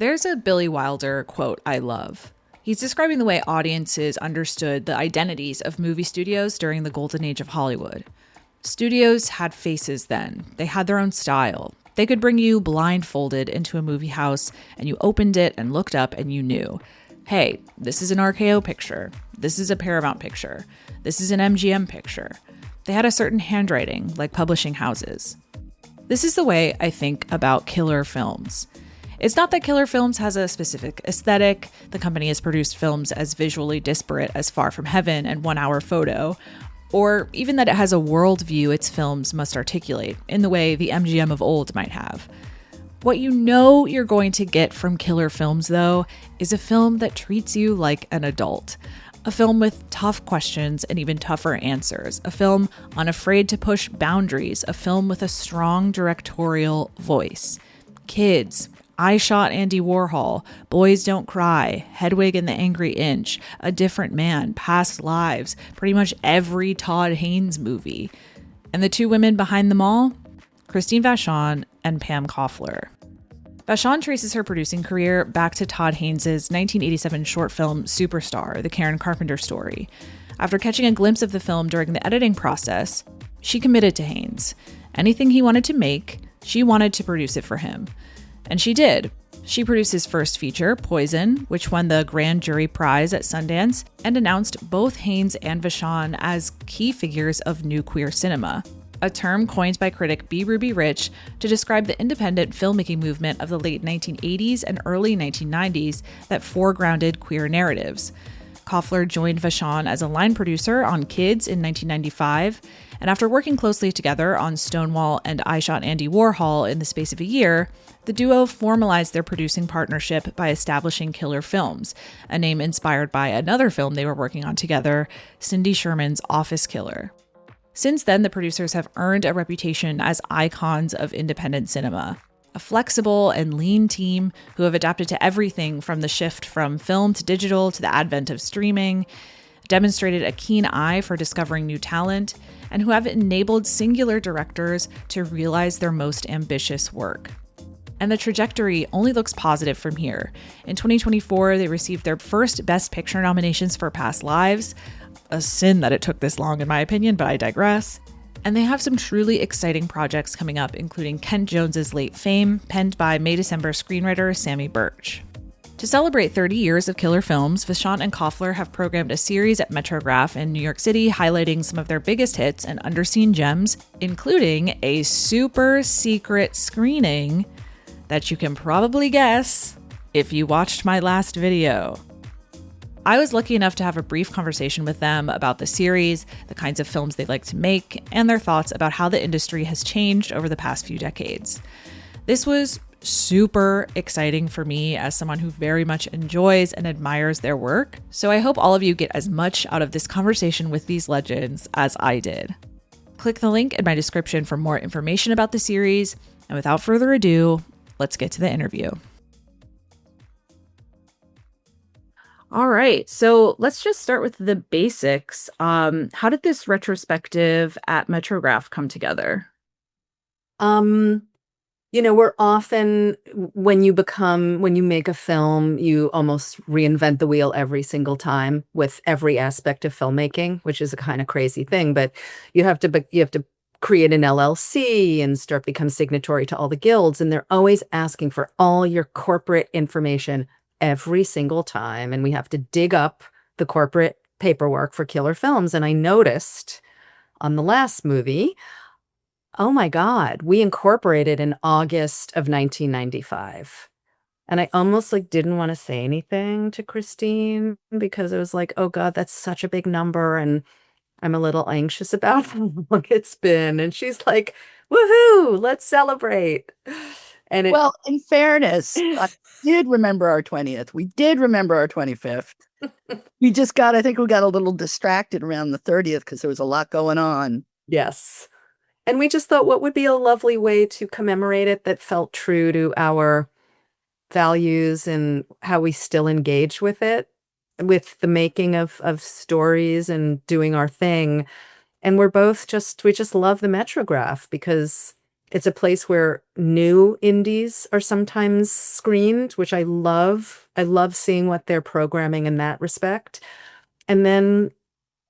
There's a Billy Wilder quote I love. He's describing the way audiences understood the identities of movie studios during the golden age of Hollywood. Studios had faces then. They had their own style. They could bring you blindfolded into a movie house and you opened it and looked up and you knew, hey, this is an RKO picture. This is a Paramount picture. This is an MGM picture. They had a certain handwriting, like publishing houses. This is the way I think about Killer Films. It's not that Killer Films has a specific aesthetic. The company has produced films as visually disparate as Far From Heaven and 1 Hour Photo, or even that it has a worldview its films must articulate in the way the MGM of old might have. What you know you're going to get from Killer Films, though, is a film that treats you like an adult. A film with tough questions and even tougher answers. A film unafraid to push boundaries. A film with a strong directorial voice. Kids, I Shot Andy Warhol, Boys Don't Cry, Hedwig and the Angry Inch, A Different Man, Past Lives, pretty much every Todd Haynes movie. And the two women behind them all? Christine Vachon and Pam Koffler. Vachon traces her producing career back to Todd Haynes' 1987 short film Superstar, the Karen Carpenter story. After catching a glimpse of the film during the editing process, she committed to Haynes. Anything he wanted to make, she wanted to produce it for him. And she did. She produced his first feature, Poison, which won the Grand Jury Prize at Sundance and announced both Haynes and Vachon as key figures of new queer cinema, a term coined by critic B. Ruby Rich to describe the independent filmmaking movement of the late 1980s and early 1990s that foregrounded queer narratives. Koffler joined Vachon as a line producer on Kids in 1995, and after working closely together on Stonewall and I Shot Andy Warhol in the space of a year, the duo formalized their producing partnership by establishing Killer Films, a name inspired by another film they were working on together, Cindy Sherman's Office Killer. Since then, the producers have earned a reputation as icons of independent cinema. A flexible and lean team who have adapted to everything from the shift from film to digital to the advent of streaming, demonstrated a keen eye for discovering new talent, and who have enabled singular directors to realize their most ambitious work. And the trajectory only looks positive from here. In 2024, they received their first Best Picture nominations for Past Lives, a sin that it took this long in my opinion, but I digress. And they have some truly exciting projects coming up, including Kent Jones's Late Fame, penned by May-December screenwriter Sammy Birch. To celebrate 30 years of Killer Films, Vachon and Koffler have programmed a series at Metrograph in New York City highlighting some of their biggest hits and underseen gems, including a super secret screening that you can probably guess if you watched my last video. I was lucky enough to have a brief conversation with them about the series, the kinds of films they like to make, and their thoughts about how the industry has changed over the past few decades. This was super exciting for me as someone who very much enjoys and admires their work, so I hope all of you get as much out of this conversation with these legends as I did. Click the link in my description for more information about the series, and without further ado, let's get to the interview. All right, so let's just start with the basics. How did this retrospective at Metrograph come together? We're often, when you make a film, you almost reinvent the wheel every single time with every aspect of filmmaking, which is a kind of crazy thing, but you have to create an LLC and become signatory to all the guilds, and they're always asking for all your corporate information every single time, and we have to dig up the corporate paperwork for Killer Films. And I noticed on the last movie, oh my God, we incorporated in August of 1995. And I almost didn't want to say anything to Christine because it was like, oh God, that's such a big number, and I'm a little anxious about how long it's been. And she's like, woohoo, let's celebrate. And well, in fairness, I did remember our 20th. We did remember our 25th. I think we got a little distracted around the 30th because there was a lot going on. Yes. And we just thought, what would be a lovely way to commemorate it that felt true to our values and how we still engage with it, with the making of stories and doing our thing. And we just love the Metrograph because It's a place where new indies are sometimes screened, which I love. I love seeing what they're programming in that respect. And then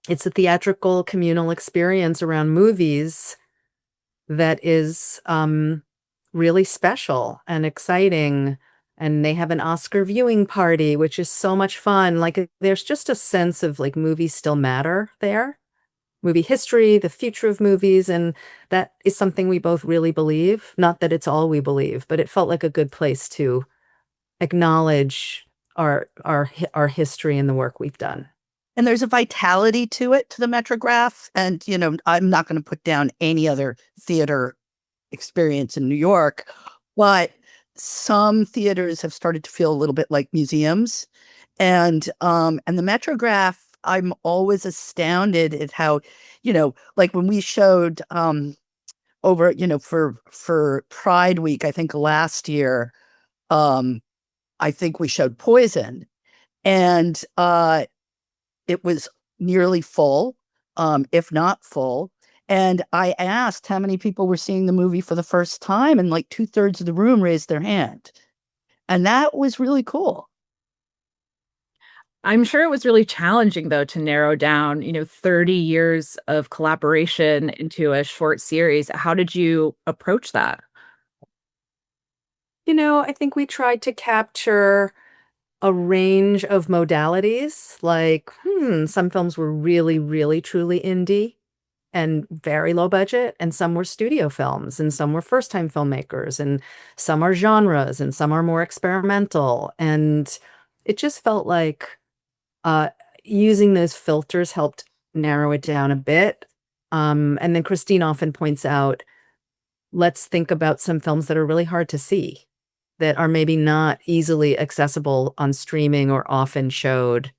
it's a theatrical communal experience around movies that is really special and exciting. And they have an Oscar viewing party, which is so much fun. Like there's just a sense of like movies still matter there, movie history, the future of movies. And that is something we both really believe. Not that it's all we believe, but it felt like a good place to acknowledge our history and the work we've done. And there's a vitality to it, to the Metrograph. And, I'm not going to put down any other theater experience in New York, but some theaters have started to feel a little bit like museums. And the Metrograph, I'm always astounded at how, like when we showed over, for Pride Week, I think last year, I think we showed Poison, and it was nearly full, if not full. And I asked how many people were seeing the movie for the first time, and like 2/3 of the room raised their hand. And that was really cool. I'm sure it was really challenging, though, to narrow down, 30 years of collaboration into a short series. How did you approach that? I think we tried to capture a range of modalities. Like, some films were really, really, truly indie and very low budget, and some were studio films, and some were first-time filmmakers, and some are genres, and some are more experimental. And it just felt like using those filters helped narrow it down a bit. And then Christine often points out, let's think about some films that are really hard to see, that are maybe not easily accessible on streaming or often showed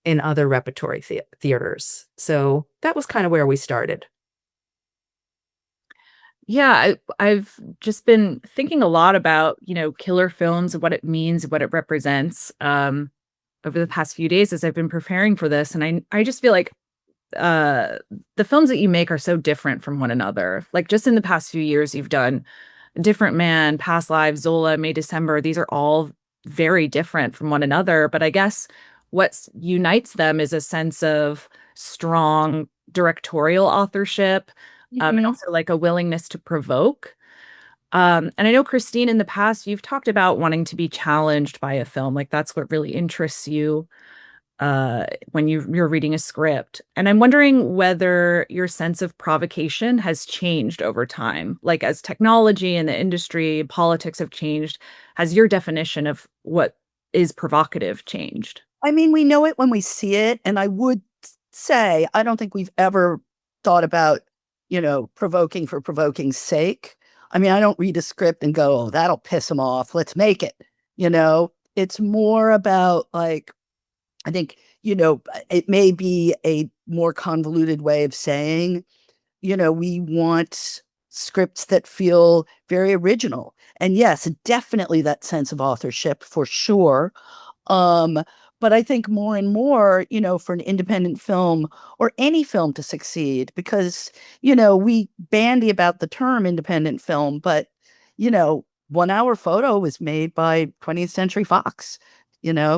in other repertory theaters. So that was kind of where we started. Yeah, I've just been thinking a lot about, killer films and what it means, what it represents, over the past few days as I've been preparing for this. And I just feel like the films that you make are so different from one another. Like just in the past few years, you've done Different Man, Past Lives, Zola, May December. These are all very different from one another. But I guess what unites them is a sense of strong directorial authorship, and also like a willingness to provoke. And I know, Christine, in the past, you've talked about wanting to be challenged by a film. Like that's what really interests you when you're reading a script. And I'm wondering whether your sense of provocation has changed over time. Like as technology and the industry, politics have changed, has your definition of what is provocative changed? I mean, we know it when we see it. And I would say, I don't think we've ever thought about, provoking for provoking's sake. I mean, I don't read a script and go, oh, that'll piss them off. Let's make it. It's more about like, I think, it may be a more convoluted way of saying, we want scripts that feel very original. And yes, definitely that sense of authorship for sure. But I think more and more, for an independent film or any film to succeed, because, we bandy about the term independent film, but, 1 Hour Photo was made by 20th Century Fox,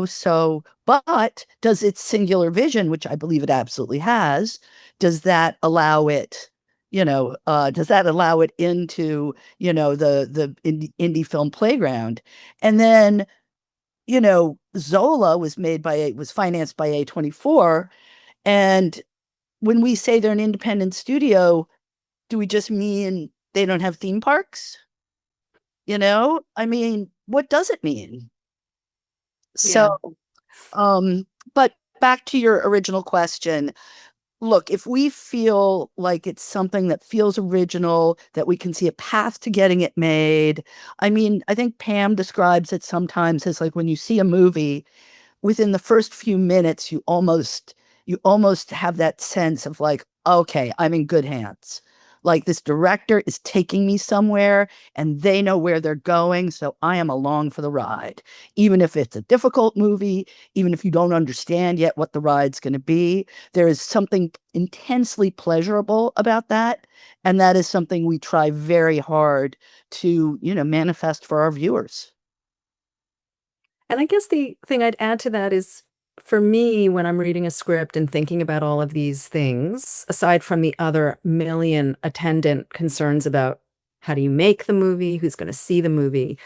so, but does its singular vision, which I believe it absolutely has, does that allow it, into, the indie film playground? And then, Zola was financed by A24. And when we say they're an independent studio, do we just mean they don't have theme parks? I mean, what does it mean? Yeah. So, but back to your original question, look, if we feel like it's something that feels original, that we can see a path to getting it made. I mean, I think Pam describes it sometimes as like when you see a movie, within the first few minutes, you almost have that sense of like, okay, I'm in good hands. Like this director is taking me somewhere and they know where they're going. So I am along for the ride. Even if it's a difficult movie, even if you don't understand yet what the ride's going to be, there is something intensely pleasurable about that. And that is something we try very hard to, manifest for our viewers. And I guess the thing I'd add to that is, for me, when I'm reading a script and thinking about all of these things, aside from the other million attendant concerns about how do you make the movie, who's going to see the movie,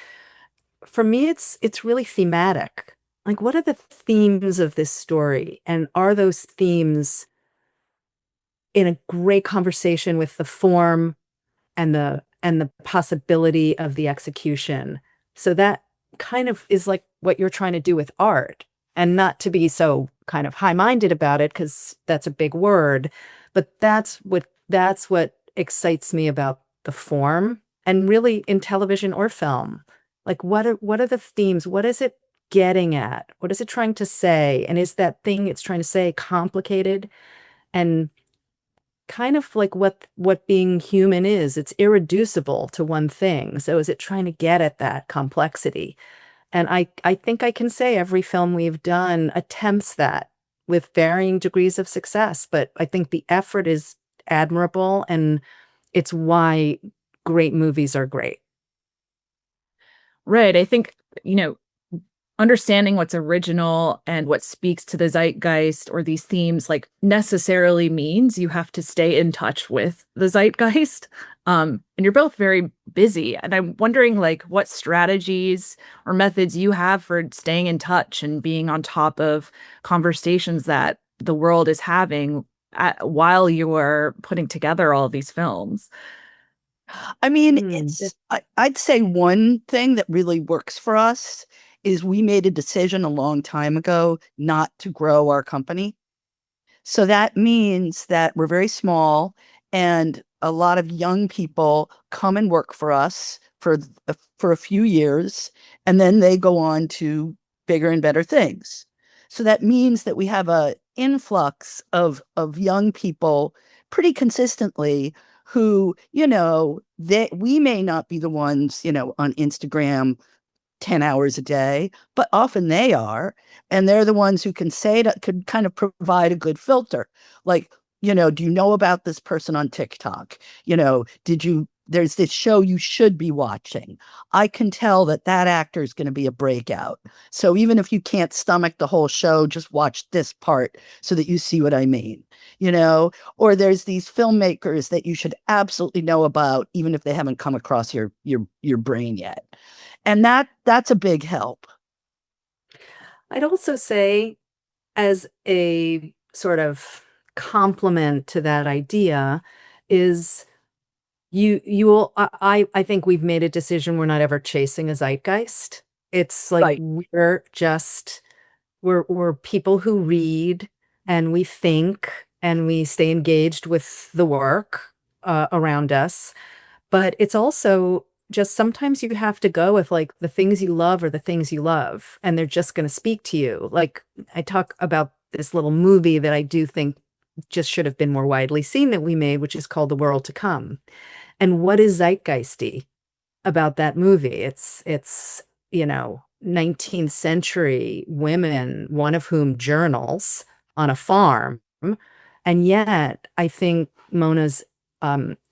for me, it's really thematic. Like, what are the themes of this story? And are those themes in a great conversation with the form and the possibility of the execution? So that kind of is like what you're trying to do with art, and not to be so kind of high-minded about it, because that's a big word, but that's what excites me about the form, and really in television or film. Like, what are the themes? What is it getting at? What is it trying to say? And is that thing it's trying to say complicated? And kind of like what being human is. It's irreducible to one thing. So is it trying to get at that complexity? And I think I can say every film we've done attempts that with varying degrees of success. But I think the effort is admirable, and it's why great movies are great. Right. I think, understanding what's original and what speaks to the zeitgeist or these themes like necessarily means you have to stay in touch with the zeitgeist. And you're both very busy. And I'm wondering like what strategies or methods you have for staying in touch and being on top of conversations that the world is having while you're putting together all of these films. I mean, Hmm. I'd say one thing that really works for us is we made a decision a long time ago not to grow our company. So that means that we're very small, and a lot of young people come and work for us for a few years, and then they go on to bigger and better things. So that means that we have a influx of young people pretty consistently who, we may not be the ones, on Instagram 10 hours a day, but often they are. And they're the ones who can say that could kind of provide a good filter. Like, do you know about this person on TikTok? There's this show you should be watching. I can tell that that actor is going to be a breakout. So even if you can't stomach the whole show, just watch this part so that you see what I mean, or there's these filmmakers that you should absolutely know about, even if they haven't come across your brain yet. And that's a big help. I'd also say, as a sort of complement to that idea, is you will I think we've made a decision we're not ever chasing a zeitgeist. It's like Right. we're people who read and we think and we stay engaged with the work around us. But it's also just sometimes you have to go with like the things you love are the things you love, and they're just going to speak to you. Like, I talk about this little movie that I do think just should have been more widely seen that we made, which is called The World to Come. And what is zeitgeisty about that movie? It's 19th century women, one of whom journals on a farm. And yet, I think Mona's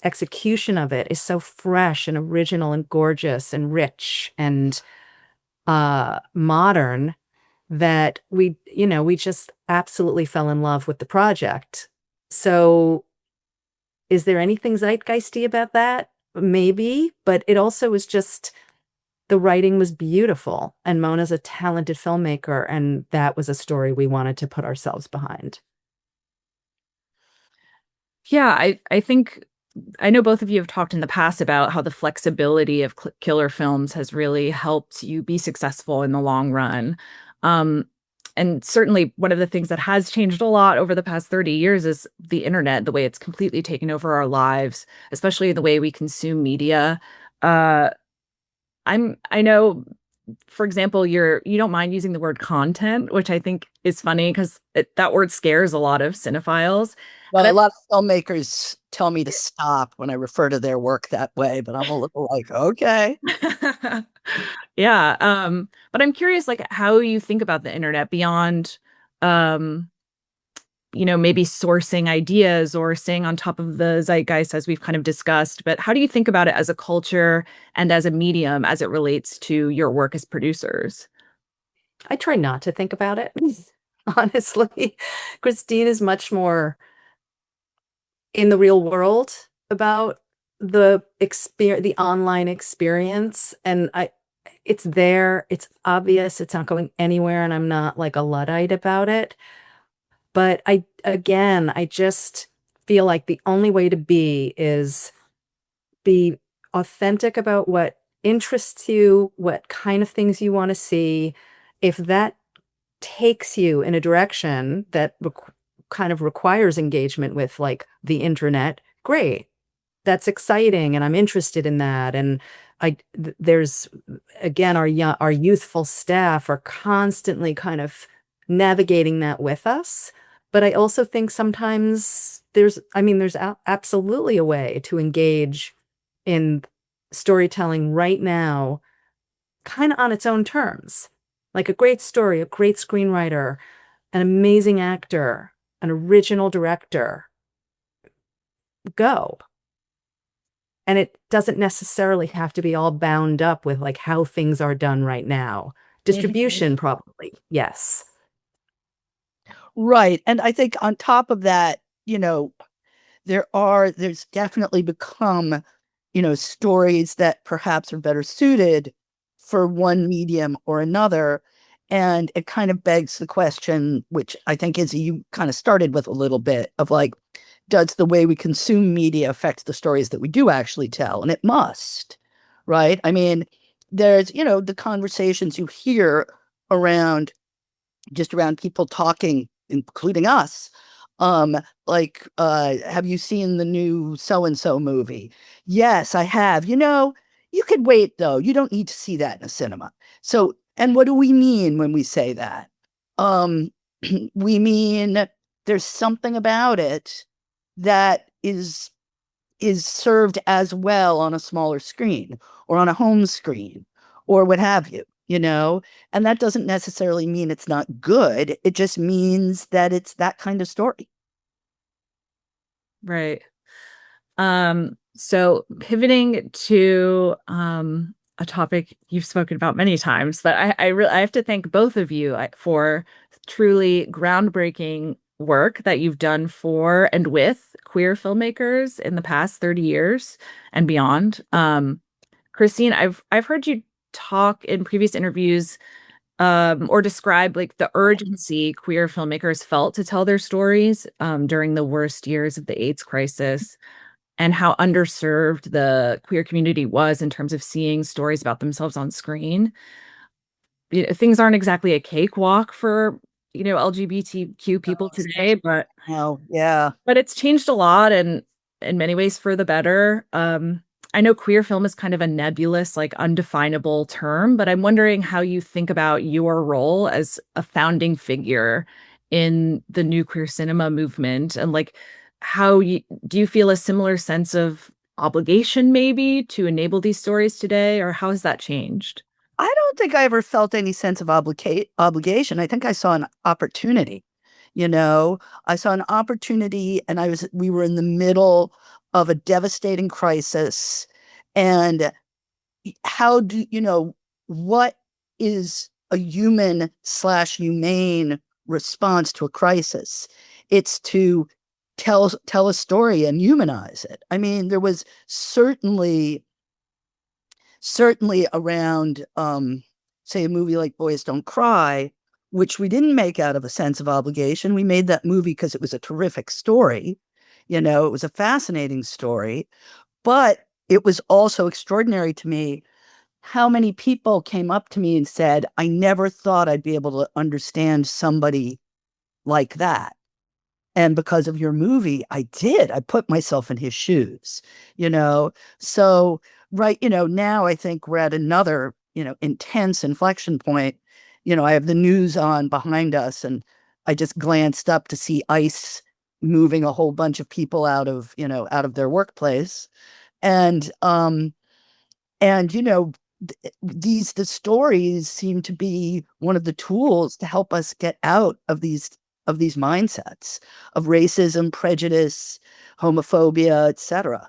execution of it is so fresh and original and gorgeous and rich and modern that we just absolutely fell in love with the project. So is there anything zeitgeisty about that? Maybe, but it also was just the writing was beautiful, and Mona's a talented filmmaker, and that was a story we wanted to put ourselves behind. Yeah, I think I know both of you have talked in the past about how the flexibility of killer films has really helped you be successful in the long run. Um, and certainly one of the things that has changed a lot over the past 30 years is the internet, the way it's completely taken over our lives, especially the way we consume media. Uh, I know for example, you don't mind using the word content, which I think is funny because that word scares a lot of cinephiles. Well, And a lot of filmmakers tell me to stop when I refer to their work that way, but I'm a little like, okay. yeah, but I'm curious, like, how you think about the internet beyond, um, maybe sourcing ideas or staying on top of the zeitgeist, as we've kind of discussed. But how do you think about it as a culture and as a medium as it relates to your work as producers? I try not to think about it, honestly. Christine is much more in the real world about the online experience, and it's there, it's obvious, it's not going anywhere, and I'm not like a Luddite about it. But I just feel like the only way to be is be authentic about what interests you, what kind of things you want to see. If that takes you in a direction that kind of requires engagement with like the internet, great. That's exciting and I'm interested in that. And there's again our youthful staff are constantly kind of navigating that with us. But I also think sometimes there's absolutely a way to engage in storytelling right now, kind of on its own terms. Like a great story, a great screenwriter, an amazing actor, an original director. Go. And it doesn't necessarily have to be all bound up with like how things are done right now. Distribution, probably, yes. Right. And I think on top of that, there's definitely become, stories that perhaps are better suited for one medium or another. And it kind of begs the question, which I think is you kind of started with a little bit of like, does the way we consume media affect the stories that we do actually tell? And it must, right? I mean, there's, the conversations you hear around people talking, including us, like, have you seen the new so and so movie? Yes, I have. You could wait though. You don't need to see that in a cinema. So, and what do we mean when we say that? um we mean there's something about it that is served as well on a smaller screen or on a home screen or what have you. And that doesn't necessarily mean it's not good. It just means that it's that kind of story. Right. So pivoting to a topic you've spoken about many times, but I have to thank both of you for truly groundbreaking work that you've done for and with queer filmmakers in the past 30 years and beyond. Christine, I've heard you talk in previous interviews or describe like the urgency queer filmmakers felt to tell their stories during the worst years of the AIDS crisis, and how underserved the queer community was in terms of seeing stories about themselves on screen. Things aren't exactly a cakewalk for, LGBTQ people today, Oh, yeah. but it's changed a lot and in many ways for the better. I know queer film is kind of a nebulous, like undefinable term, but I'm wondering how you think about your role as a founding figure in the new queer cinema movement, and like do you feel a similar sense of obligation maybe to enable these stories today, or how has that changed? I don't think I ever felt any sense of obligation. I think I saw an opportunity. I saw an opportunity, and we were in the middle of a devastating crisis. And how do what is a human/humane response to a crisis? It's to tell a story and humanize it. I mean, there was certainly around, say, a movie like Boys Don't Cry, which we didn't make out of a sense of obligation. We made that movie because it was a terrific story. It was a fascinating story, but it was also extraordinary to me how many people came up to me and said, I never thought I'd be able to understand somebody like that. And because of your movie, I did. I put myself in his shoes, you know? So, right, now I think we're at another intense inflection point. I have the news on behind us, and I just glanced up to see ICE moving a whole bunch of people out of their workplace. And the stories seem to be one of the tools to help us get out of these mindsets of racism, prejudice, homophobia, etc.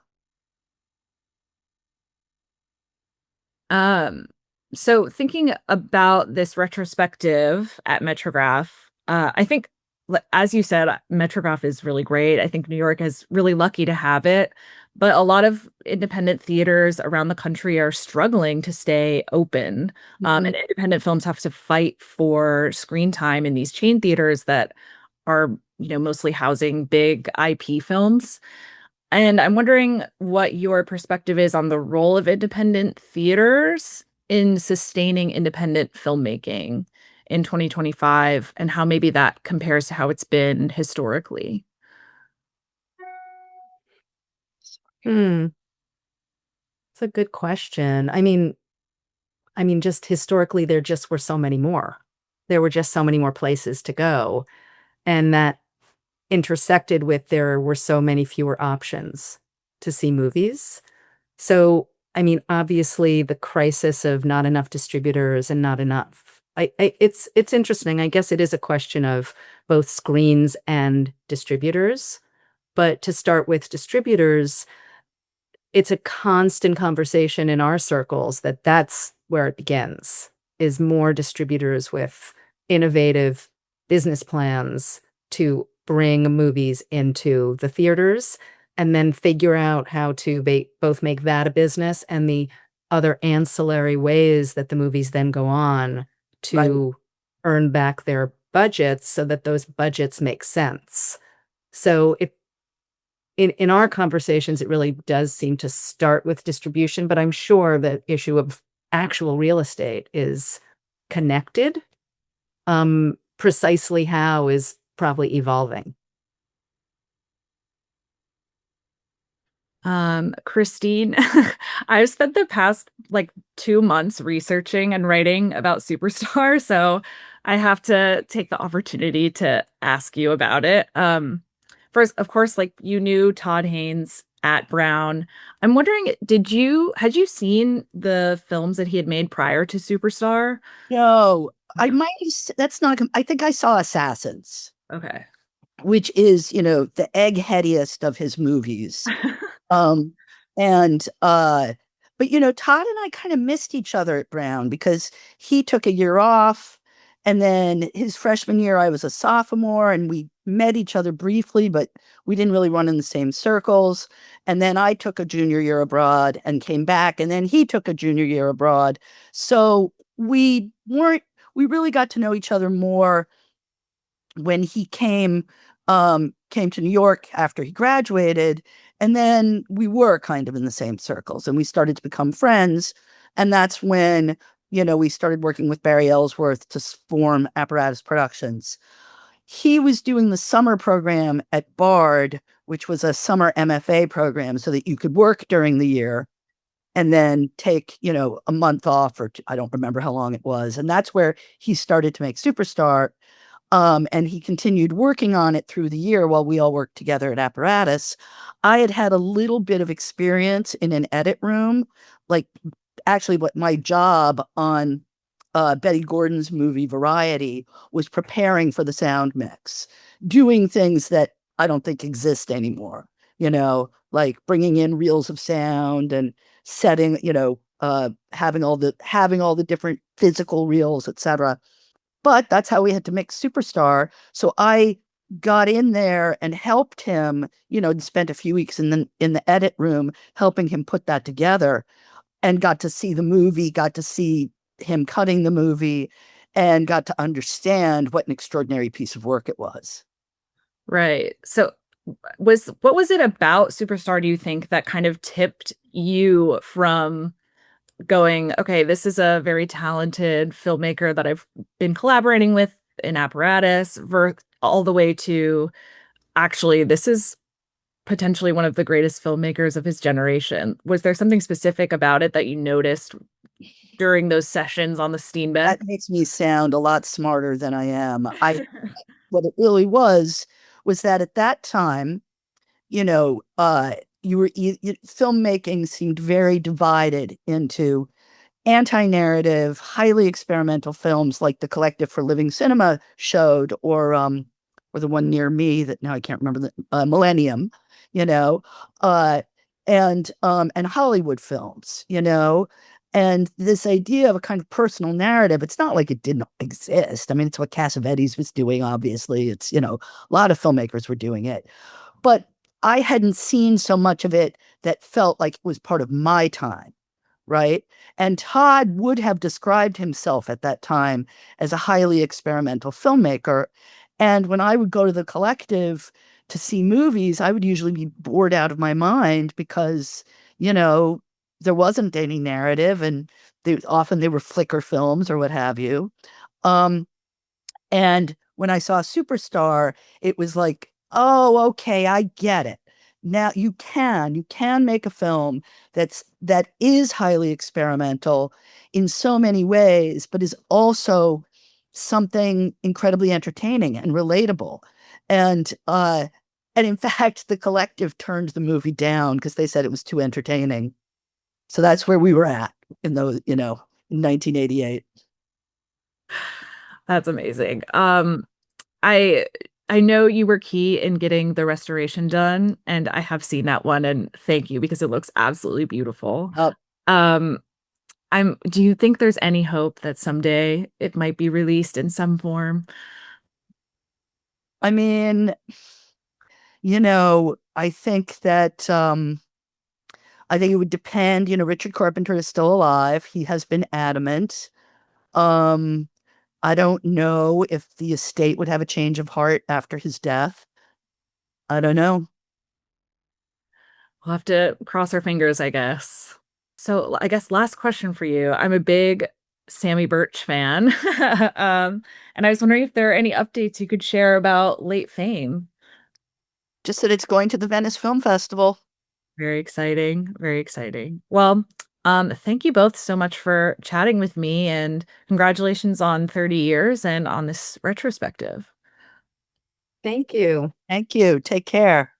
Um, so thinking about this retrospective at Metrograph, I think, as you said, Metrograph is really great. I think New York is really lucky to have it, but a lot of independent theaters around the country are struggling to stay open. And independent films have to fight for screen time in these chain theaters that are, mostly housing big IP films. And I'm wondering what your perspective is on the role of independent theaters in sustaining independent filmmaking in 2025 and how maybe that compares to how it's been historically. Hmm. It's a good question. Just historically, there just were so many more. There were just so many more places to go. And that intersected with there were so many fewer options to see movies. So, obviously, the crisis of not enough distributors and not enough. It's interesting. I guess it is a question of both screens and distributors. But to start with distributors, it's a constant conversation in our circles that's where it begins, is more distributors with innovative business plans to bring movies into the theaters and then figure out how to both make that a business and the other ancillary ways that the movies then go on Right. to earn back their budgets so that those budgets make sense. So in our conversations, it really does seem to start with distribution, but I'm sure the issue of actual real estate is connected. Precisely how is probably evolving. Christine, I've spent the past like 2 months researching and writing about Superstar, so I have to take the opportunity to ask you about it. First, of course, like you knew Todd Haynes at Brown. I'm wondering, had you seen the films that he had made prior to Superstar? No, that's not, I think I saw Assassins, Okay. which is, the eggheadiest of his movies. Um, and but Todd and I kind of missed each other at Brown because he took a year off, and then his freshman year I was a sophomore, and we met each other briefly, but we didn't really run in the same circles. And then I took a junior year abroad and came back, and then he took a junior year abroad. So we really got to know each other more when he came to New York after he graduated, and then we were kind of in the same circles and we started to become friends. And that's when, we started working with Barry Ellsworth to form Apparatus Productions. He was doing the summer program at Bard, which was a summer MFA program so that you could work during the year and then take, a month off, or I don't remember how long it was. And that's where he started to make Superstar. And he continued working on it through the year while we all worked together at Apparatus. I had a little bit of experience in an edit room, like actually what my job on Betty Gordon's movie Variety was preparing for the sound mix, doing things that I don't think exist anymore, like bringing in reels of sound and setting, having all the different physical reels, etc. But that's how we had to make Superstar. So I got in there and helped him, and spent a few weeks in the edit room helping him put that together, and got to see the movie, got to see him cutting the movie, and got to understand what an extraordinary piece of work it was. Right. So what was it about Superstar, do you think, that kind of tipped you from going, okay, this is a very talented filmmaker that I've been collaborating with in Apparatus, all the way to actually, this is potentially one of the greatest filmmakers of his generation. Was there something specific about it that you noticed during those sessions on the Steam Deck? That makes me sound a lot smarter than I am. What it really was that at that time, you know, filmmaking seemed very divided into anti-narrative, highly experimental films like The Collective for Living Cinema showed, or the one near me that now I can't remember, the Millennium, you know, and Hollywood films, and this idea of a kind of personal narrative. It's not like it didn't exist. I mean, it's what Cassavetes was doing, obviously. It's, a lot of filmmakers were doing it. But I hadn't seen so much of it that felt like it was part of my time, right? And Todd would have described himself at that time as a highly experimental filmmaker. And when I would go to the Collective to see movies, I would usually be bored out of my mind because, there wasn't any narrative, and often they were flicker films or what have you. And when I saw Superstar, it was like, oh, okay, I get it. Now you can make a film that is highly experimental in so many ways, but is also something incredibly entertaining and relatable. And in fact, the Collective turned the movie down because they said it was too entertaining. So that's where we were at in 1988. That's amazing. I know you were key in getting the restoration done, and I have seen that one, and thank you, because it looks absolutely beautiful. Do you think there's any hope that someday it might be released in some form? I mean, I think that I think it would depend. Richard Carpenter is still alive. He has been adamant. I don't know if the estate would have a change of heart after his death. I don't know. We'll have to cross our fingers, I guess. So I guess last question for you. I'm a big Sammy Birch fan. And I was wondering if there are any updates you could share about late fame. Just that it's going to the Venice Film Festival. Very exciting. Very exciting. Well, thank you both so much for chatting with me, and congratulations on 30 years and on this retrospective. Thank you. Thank you. Take care.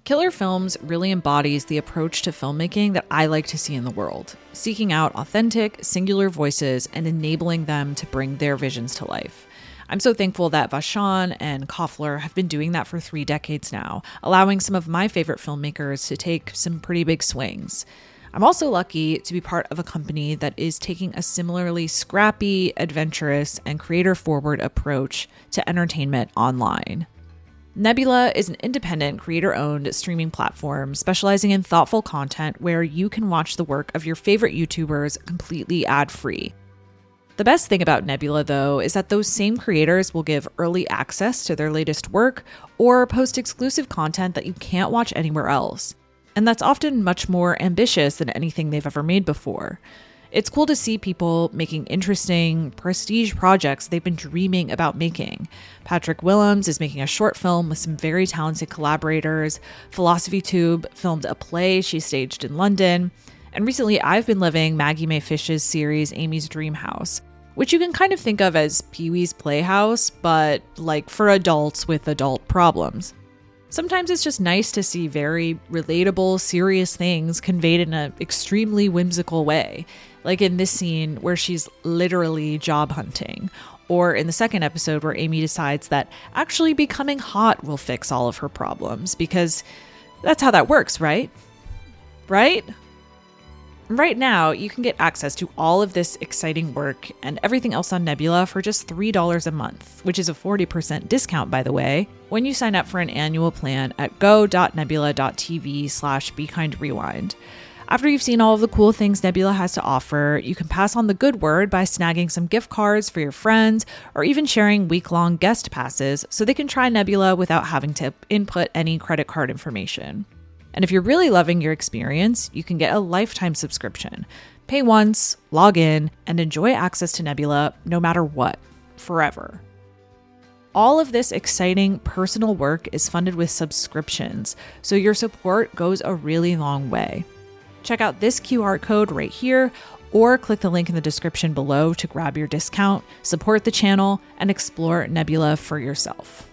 Killer Films really embodies the approach to filmmaking that I like to see in the world, seeking out authentic, singular voices and enabling them to bring their visions to life. I'm so thankful that Vachon and Koffler have been doing that for 3 decades now, allowing some of my favorite filmmakers to take some pretty big swings. I'm also lucky to be part of a company that is taking a similarly scrappy, adventurous, and creator-forward approach to entertainment online. Nebula is an independent, creator-owned streaming platform specializing in thoughtful content where you can watch the work of your favorite YouTubers completely ad-free. The best thing about Nebula, though, is that those same creators will give early access to their latest work or post exclusive content that you can't watch anywhere else. And that's often much more ambitious than anything they've ever made before. It's cool to see people making interesting, prestige projects they've been dreaming about making. Patrick Willems is making a short film with some very talented collaborators. Philosophy Tube filmed a play she staged in London. And recently, I've been living Maggie Mae Fish's series Amy's Dream House, which you can kind of think of as Pee-wee's Playhouse, but like for adults with adult problems. Sometimes it's just nice to see very relatable, serious things conveyed in an extremely whimsical way, like in this scene where she's literally job hunting, or in the second episode where Amy decides that actually becoming hot will fix all of her problems, because that's how that works, right? Right? Right now, you can get access to all of this exciting work and everything else on Nebula for just $3 a month, which is a 40% discount, by the way, when you sign up for an annual plan at go.nebula.tv/BeKindRewind. After you've seen all of the cool things Nebula has to offer, you can pass on the good word by snagging some gift cards for your friends or even sharing week-long guest passes so they can try Nebula without having to input any credit card information. And if you're really loving your experience, you can get a lifetime subscription. Pay once, log in, and enjoy access to Nebula no matter what, forever. All of this exciting personal work is funded with subscriptions, so your support goes a really long way. Check out this QR code right here, or click the link in the description below to grab your discount, support the channel, and explore Nebula for yourself.